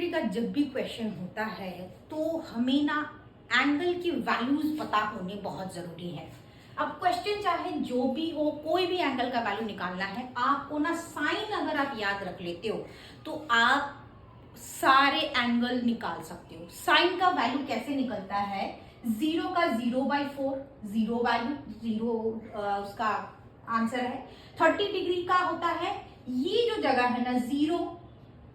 Trigonometry का जब भी क्वेश्चन होता है तो हमें ना एंगल की वैल्यूज पता होने बहुत जरूरी है। अब क्वेश्चन चाहे जो भी हो, कोई भी एंगल का वैल्यू निकालना है, आपको ना साइन अगर आप याद रख लेते हो तो आप सारे एंगल निकाल सकते हो। साइन का वैल्यू कैसे निकलता है? 0 का 0/4, जीरो वैल्यू, जीरो उसका आंसर है। 30 डिग्री का होता है, ये जो जगह है ना जीरो,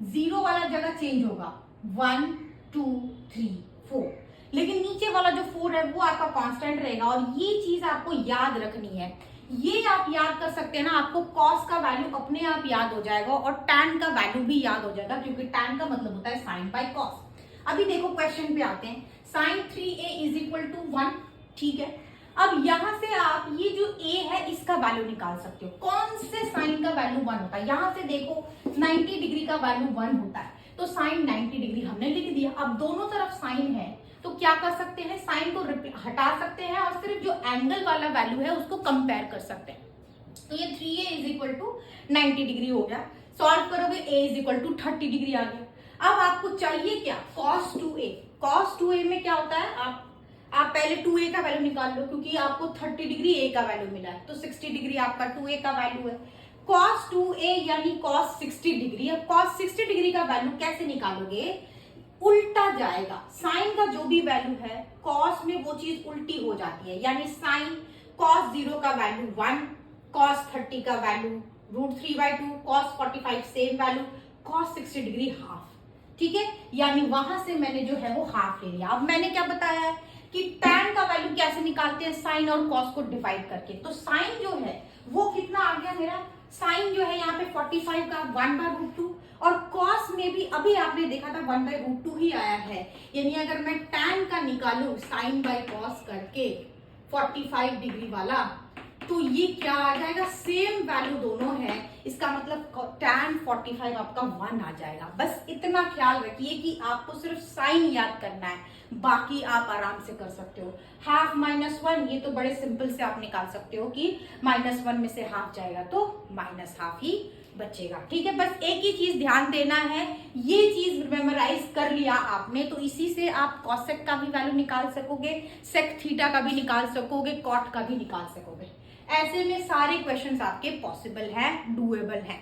जीरो वाला जगह चेंज होगा, 1 2 3 4, लेकिन नीचे वाला जो 4 है वो आपका कांस्टेंट रहेगा। और ये चीज आपको याद रखनी है, ये आप याद कर सकते हैं ना, आपको कॉस का वैल्यू अपने आप याद हो जाएगा और टैन का वैल्यू भी याद हो जाएगा, क्योंकि टैन का मतलब होता है साइन बाय कॉस। अभी देखो क्वेश्चन पे आते हैं, साइन 3a = 1, ठीक है। अब यहां से आप ये जो a है इसका वैल्यू निकाल सकते हो। कौन से साइन का वैल्यू 1 होता है? यहां से देखो 90 डिग्री का वैल्यू 1 होता है, तो साइन 90 डिग्री हमने लिख दिया। अब दोनों तरफ साइन है तो क्या कर सकते हैं, साइन को हटा सकते हैं और सिर्फ जो एंगल वाला वैल्यू है उसको कंपेयर कर सकते हैं। तो ये 3a = 90 डिग्री हो गया। सॉल्व करोगे a = 30 डिग्री आ गया। अब आपको चाहिए क्या? cos 2a। cos 2a में क्या होता है, आप पहले 2a का वैल्यू निकाल लो, क्योंकि आपको 30 डिग्री a का वैल्यू मिला है, तो 60 डिग्री आपका 2a का वैल्यू है। cos 2a यानी cos 60 डिग्री। अब cos 60 डिग्री का वैल्यू कैसे निकालोगे? उल्टा जाएगा। साइन का जो भी वैल्यू है cos में वो चीज उल्टी हो जाती है, यानी साइन cos 0 का वैल्यू 1, cos 30 का value √3/2, cos 45 same value, cos 60 degree half, ठीक है। यानी वहां से मैंने जो है वो हाफ ले लिया। अब मैंने क्या बताया है कि tan का वैल्यू कैसे निकालते हैं, साइन और cos को डिवाइड करके। तो साइन जो है वो कितना आ गया मेरा, साइन जो है यहाँ पे 45 का 1/√2, और cos में भी अभी आपने देखा था 1/√2 ही आया है। यानी अगर मैं tan का निकालू साइन बाय cos करके 45 डिग्री वाला, तो ये क्या आ जाएगा, सेम वैल्यू दोनों है, इसका मतलब tan 45 आपका 1 आ जाएगा। बस इतना ख्याल रखिए कि आपको सिर्फ साइन याद करना है, बाकी आप आराम से कर सकते हो। हाफ -1, ये तो बड़े सिंपल से आप निकाल सकते हो कि -1 में से हाफ जाएगा तो -हाफ ही बचेगा, ठीक है। बस एक ही चीज ध्यान देना है, ये चीज मेमोराइज कर लिया आपने तो इसी से आप कॉसेक का भी वैल्यू निकाल सकोगे, सेक थीटा का भी निकाल सकोगे, कॉट का भी निकाल सकोगे। ऐसे में सारे क्वेश्चंस आपके पॉसिबल हैं, डूएबल हैं।